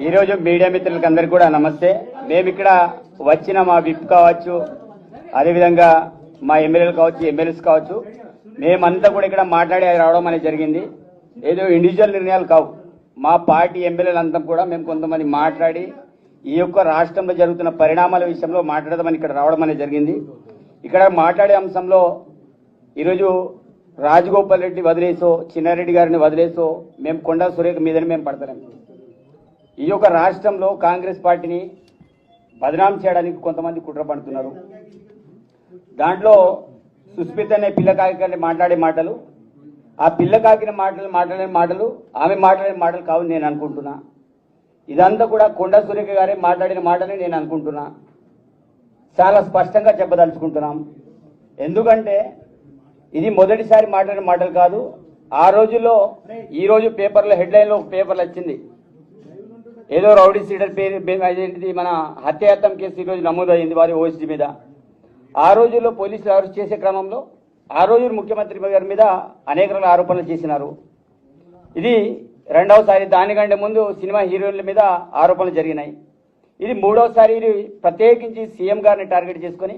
ఈరోజు మీడియా మిత్రులకు అందరికీ కూడా నమస్తే. మేము ఇక్కడ వచ్చిన మా విప్ కావచ్చు, అదేవిధంగా మా ఎమ్మెల్యేలు కావచ్చు, ఎమ్మెల్యేస్ కావచ్చు, మేమంతా కూడా ఇక్కడ మాట్లాడి రావడం అనేది జరిగింది. ఏదో ఇండివిజువల్ నిర్ణయాలు కావు. మా పార్టీ ఎమ్మెల్యేలంతా కూడా మేము కొంతమంది మాట్లాడి ఈ యొక్క రాష్ట్రంలో జరుగుతున్న పరిణామాల విషయంలో మాట్లాడదామని ఇక్కడ రావడం అనేది జరిగింది. ఇక్కడ మాట్లాడే అంశంలో ఈరోజు రాజగోపాల్ రెడ్డి వదిలేసో, చిన్నారెడ్డి గారిని వదిలేసో మేము కొండా సురేఖ మీదని మేము పడతలేం. ఈ యొక్క రాష్ట్రంలో కాంగ్రెస్ పార్టీని బదనాం చేయడానికి కొంతమంది కుట్ర పడుతున్నారు. దాంట్లో సుస్మిత అనే పిల్లకాకి మాట్లాడే మాటలు, ఆ పిల్లకాకిన మాట్లాడే మాటలు ఆమె మాట్లాడే మాటలు కావు నేను అనుకుంటున్నా. ఇదంతా కూడా కొండా సురేఖ గారే మాట్లాడిన మాటని నేను అనుకుంటున్నా. చాలా స్పష్టంగా చెప్పదలుచుకుంటున్నాం. ఎందుకంటే ఇది మొదటిసారి మాట్లాడిన మాటలు కాదు. ఆ రోజుల్లో ఈ రోజు పేపర్లో హెడ్లైన్లో పేపర్లు వచ్చింది, ఏదో రౌడీ సీడర్ పేరు మన హత్యాయత్నం కేసు ఈరోజు నమోదైంది వారి ఓఎస్డీ మీద. ఆ రోజుల్లో పోలీసులు అరెస్ట్ చేసే క్రమంలో ఆ రోజు ముఖ్యమంత్రి గారి మీద అనేక రకాల ఆరోపణలు చేసినారు. ఇది రెండవసారి. దానికంటే ముందు సినిమా హీరోయిన్ల మీద ఆరోపణలు జరిగినాయి. ఇది మూడవసారి. ఇది ప్రత్యేకించి సీఎం గారిని టార్గెట్ చేసుకుని,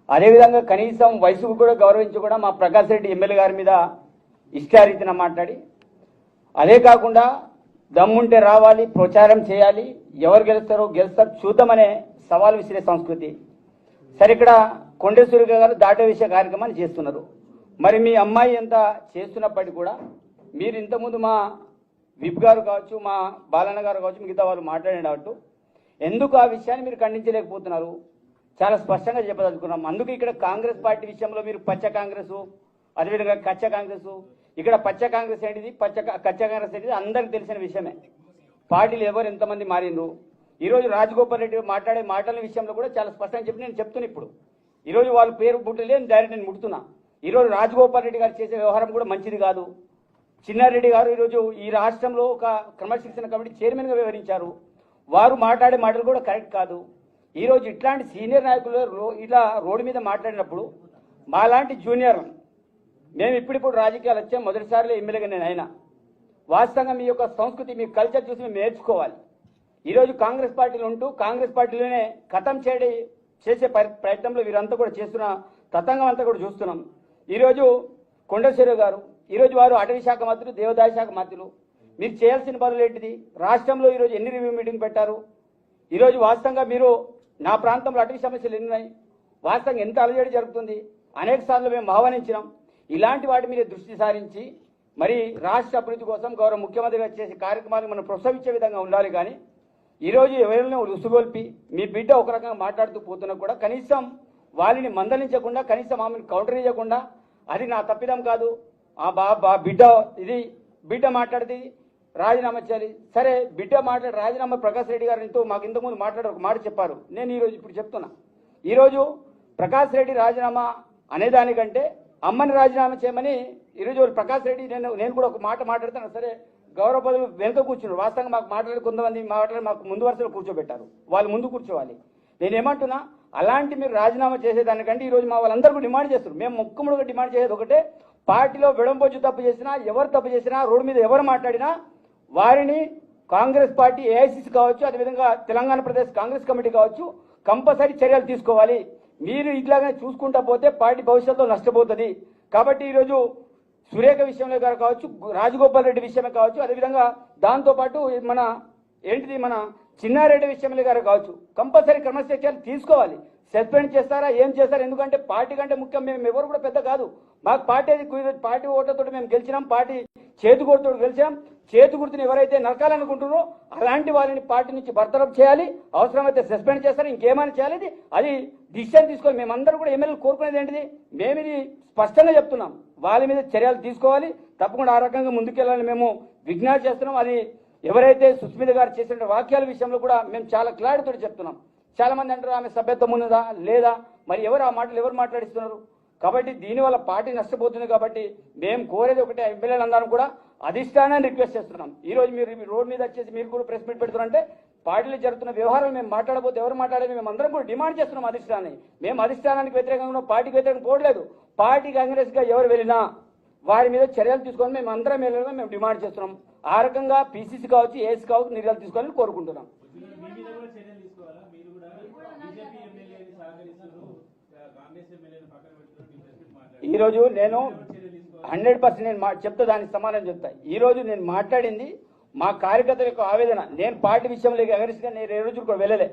అదేవిధంగా కనీసం వయసుకు కూడా గౌరవించి కూడా మా ప్రకాష్ రెడ్డి ఎమ్మెల్యే గారి మీద ఇష్టారీతిన మాట్లాడి, అదే కాకుండా దమ్ముంటే రావాలి, ప్రచారం చేయాలి, ఎవరు గెలుస్తారో చూద్దామనే సవాల్ విసిరే సంస్కృతి. సరే, ఇక్కడ కొండేశ్వరి గారు దాటే విషయ కార్యక్రమాన్ని చేస్తున్నారు. మరి మీ అమ్మాయి ఎంత చేస్తున్నప్పటికీ కూడా మీరు ఇంతకుముందు మా విప్ గారు కావచ్చు, మా బాలన్న గారు కావచ్చు, మిగతా వాళ్ళు మాట్లాడినట్టు ఎందుకు ఆ విషయాన్ని మీరు ఖండించలేకపోతున్నారు? చాలా స్పష్టంగా చెప్పదలుచుకున్నాం. అందుకు ఇక్కడ కాంగ్రెస్ పార్టీ విషయంలో మీరు పచ్చ కాంగ్రెస్, అదేవిధంగా కచ్చ కాంగ్రెస్, ఇక్కడ పచ్చ కాంగ్రెస్ ఏంటిది, కచ్చ కాంగ్రెస్ ఏంటిది అందరికి తెలిసిన విషయమే. పార్టీలు ఎవరు ఎంతమంది మారిండ్రు. ఈరోజు రాజగోపాల్ రెడ్డి మాట్లాడే మాటల విషయంలో కూడా చాలా స్పష్టంగా చెప్పి నేను చెప్తున్నా. ఇప్పుడు ఈరోజు వాళ్ళ పేరు పుట్టలేదు, డైరెక్ట్ నేను ముడుతున్నా. ఈరోజు రాజగోపాల్ రెడ్డి గారు చేసే వ్యవహారం కూడా మంచిది కాదు. చిన్నారెడ్డి గారు ఈరోజు ఈ రాష్ట్రంలో ఒక క్రమశిక్షణ కమిటీ చైర్మన్గా వ్యవహరించారు. వారు మాట్లాడే మాటలు కూడా కరెక్ట్ కాదు. ఈరోజు ఇట్లాంటి సీనియర్ నాయకులు ఇలా రోడ్డు మీద మాట్లాడినప్పుడు మాలాంటి జూనియర్, మేము ఇప్పుడు రాజకీయాలు వచ్చాం, మొదటిసారిలో ఎమ్మెల్యేగా నేను అయినా. వాస్తవంగా మీ యొక్క సంస్కృతి, మీ కల్చర్ చూసి మేము నేర్చుకోవాలి. ఈరోజు కాంగ్రెస్ పార్టీలో ఉంటూ కాంగ్రెస్ పార్టీలోనే ఖతం చేసే ప్రయత్నంలో వీరంతా కూడా చేస్తున్న తతంగం అంతా కూడా చూస్తున్నాం. ఈరోజు కొండశ్వరరావు గారు, ఈరోజు వారు అటవీ శాఖ మంత్రులు, దేవాదాయ శాఖ మంత్రులు. మీరు చేయాల్సిన పనులు ఏంటిది? రాష్ట్రంలో ఈరోజు ఎన్ని రివ్యూ మీటింగ్ పెట్టారు? ఈరోజు వాస్తవంగా మీరు నా ప్రాంతంలో అటవీ సమస్యలు ఎన్నున్నాయి, వాస్తవంగా ఎంత అలజడి జరుగుతుంది, అనేక సార్లు మేము ఆహ్వానించినాం. ఇలాంటి వాటి మీద దృష్టి సారించి మరి రాష్ట్ర అభివృద్ధి కోసం గౌరవ ముఖ్యమంత్రి గారు చేసే కార్యక్రమాలు మనం ప్రోత్సహించే విధంగా ఉండాలి. కానీ ఈరోజు ఎవరైనా రుసుగొల్పి మీ బిడ్డ ఒక రకంగా మాట్లాడుతూ పోతున్నా కూడా కనీసం వాళ్ళని మందలించకుండా, కనీసం ఆమెను కౌంటర్ ఇవ్వకుండా, అది నా తప్పిదం కాదు, బిడ్డ మాట్లాడితే రాజీనామా చేయాలి. సరే, బిడ్డ మాట్లాడి రాజీనామా ప్రకాష్ రెడ్డి గారితో మాకు ఇంతకుముందు మాట్లాడి ఒక మాట చెప్పారు. నేను ఇప్పుడు చెప్తున్నా. ఈరోజు ప్రకాష్ రెడ్డి రాజీనామా అనేదానికంటే అమ్మని రాజీనామా చేయమని ఈరోజు ప్రకాష్ రెడ్డి నేను కూడా ఒక మాట మాట్లాడుతాను. సరే, గౌరవ పదవులు వెనుక కూర్చున్నారు. వాస్తవంగా మాకు మాట్లాడి కొంతమంది మాకు ముందు వరుసలో కూర్చోబెట్టారు. వాళ్ళు ముందు కూర్చోవాలి. నేనేమంటున్నా, అలాంటి మీరు రాజీనామా చేసేదానికంటే ఈరోజు మా వాళ్ళందరూ డిమాండ్ చేస్తారు. మేము ముక్కుముడుగా డిమాండ్ చేసేది ఒకటే, పార్టీలో విడంబొచ్చు తప్పు చేసినా, ఎవరు తప్పు చేసినా, రోడ్డు మీద ఎవరు మాట్లాడినా వారిని కాంగ్రెస్ పార్టీ ఏఐసిసి కావచ్చు, అదేవిధంగా తెలంగాణ ప్రదేశ్ కాంగ్రెస్ కమిటీ కావచ్చు, కంపల్సరీ చర్యలు తీసుకోవాలి. మీరు ఇట్లాగానే చూసుకుంటా పోతే పార్టీ భవిష్యత్తులో నష్టపోతుంది. కాబట్టి ఈరోజు సురేఖ విషయంలో గారు కావచ్చు, రాజగోపాల్ రెడ్డి విషయమే కావచ్చు, అదేవిధంగా దాంతోపాటు మన చిన్నారెడ్డి విషయంలో గారు కావచ్చు, కంపల్సరీ క్రమశిక్షణలు తీసుకోవాలి. సస్పెండ్ చేస్తారా, ఏం చేస్తారా? ఎందుకంటే పార్టీ కంటే ముఖ్యం మేము ఎవరు కూడా పెద్ద కాదు. మాకు పార్టీ ఓట్లతో మేము గెలిచినాం, పార్టీ చేతిగుర్తుతో గెలిచాం. చేతిగుర్తుని ఎవరైతే నరకాలనుకుంటున్నారో అలాంటి వారిని పార్టీ నుంచి బర్తరఫ్ చేయాలి. అవసరమైతే సస్పెండ్ చేస్తారు, ఇంకేమైనా చేయాలి. అది డిసిషన్ తీసుకొని మేమందరూ కూడా ఎమ్మెల్యేలు కోరుకునేది ఏంటిది? మేము ఇది స్పష్టంగా చెప్తున్నాం, వాళ్ళ మీద చర్యలు తీసుకోవాలి. తప్పకుండా ఆ రకంగా ముందుకెళ్ళాలని మేము విజ్ఞప్తి చేస్తున్నాం. అది ఎవరైతే సుస్మిత గారు చేసిన వాక్యాల విషయంలో కూడా మేము చాలా క్లారిటీతో చెప్తున్నాం. చాలా మంది అంటారు ఆమె సభ్యత్వం ఉన్నదా లేదా, మరి ఎవరు ఆ మాటలు ఎవరు మాట్లాడిస్తున్నారు? కాబట్టి దీనివల్ల పార్టీ నష్టపోతుంది. కాబట్టి మేము కోరేది ఒకటే, ఎమ్మెల్యేలందరూ కూడా అధిష్టానాన్ని రిక్వెస్ట్ చేస్తున్నాం. ఈరోజు మీరు రోడ్ మీద వచ్చేసి మీరు కూడా ప్రెస్ మీట్ పెడుతున్నారంటే పార్టీలో జరుగుతున్న వ్యవహారాలు మేము మాట్లాడబోతే ఎవరు మాట్లాడేది మేము అందరం కూడా డిమాండ్ చేస్తున్నాం అధిష్టానాన్ని. మేము అధిష్టానానికి వ్యతిరేకంగా పార్టీకి వ్యతిరేకంగా పోవట్లేదు. పార్టీ కాంగ్రెస్గా ఎవరు వెళ్ళినా వారి మీద చర్యలు తీసుకొని మేము అందరం వెళ్ళాలని మేము డిమాండ్ చేస్తున్నాం. ఆ రకంగా పీసీసీ కావచ్చు, ఏఎస్ కావచ్చు నిర్ణయాలు తీసుకోవాలని కోరుకుంటున్నాం. ఈరోజు నేను 100% నేను చెప్తా, దానికి సమాధానం చెప్తా. ఈరోజు నేను మాట్లాడింది మా కార్యకర్తల యొక్క ఆవేదన. నేను పార్టీ విషయంలో అగరిస్ట్గా నేను ఏ రోజు కూడా వెళ్ళలే.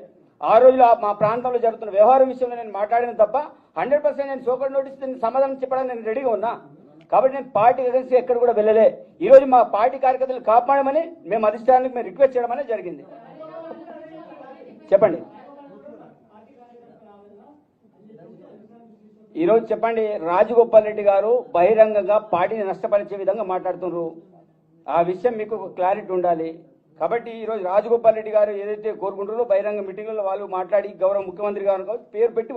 ఆ రోజులో మా ప్రాంతంలో జరుగుతున్న వ్యవహారం విషయంలో నేను మాట్లాడిన తప్ప 100% నేను సోకర్ నోటీస్ సమాధానం చెప్పడానికి నేను రెడీగా ఉన్నా. కాబట్టి నేను పార్టీ అగరిస్ట్గా ఎక్కడ కూడా వెళ్ళలే. ఈరోజు మా పార్టీ కార్యకర్తలు కాపాడమని మేము అధిష్టానానికి మేము రిక్వెస్ట్ చేయడం అనేది జరిగింది. చెప్పండి ఈరోజు చెప్పండి. రాజగోపాల్ రెడ్డి గారు బహిరంగంగా పార్టీని నష్టపరిచే విధంగా మాట్లాడుతున్నారు. ఆ విషయం మీకు క్లారిటీ ఉండాలి. కాబట్టి ఈరోజు రాజగోపాల్ రెడ్డి గారు ఏదైతే కోరుకుంటారో బహిరంగ మీటింగ్లలో వాళ్ళు మాట్లాడి గౌరవ ముఖ్యమంత్రి గారు పేరు పెట్టి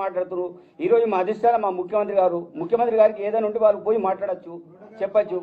మాట్లాడుతున్నారు. ఈరోజు మా అధిష్టానం మా ముఖ్యమంత్రి గారికి ఏదైనా ఉంటే వాళ్ళు పోయి మాట్లాడచ్చు, చెప్పచ్చు.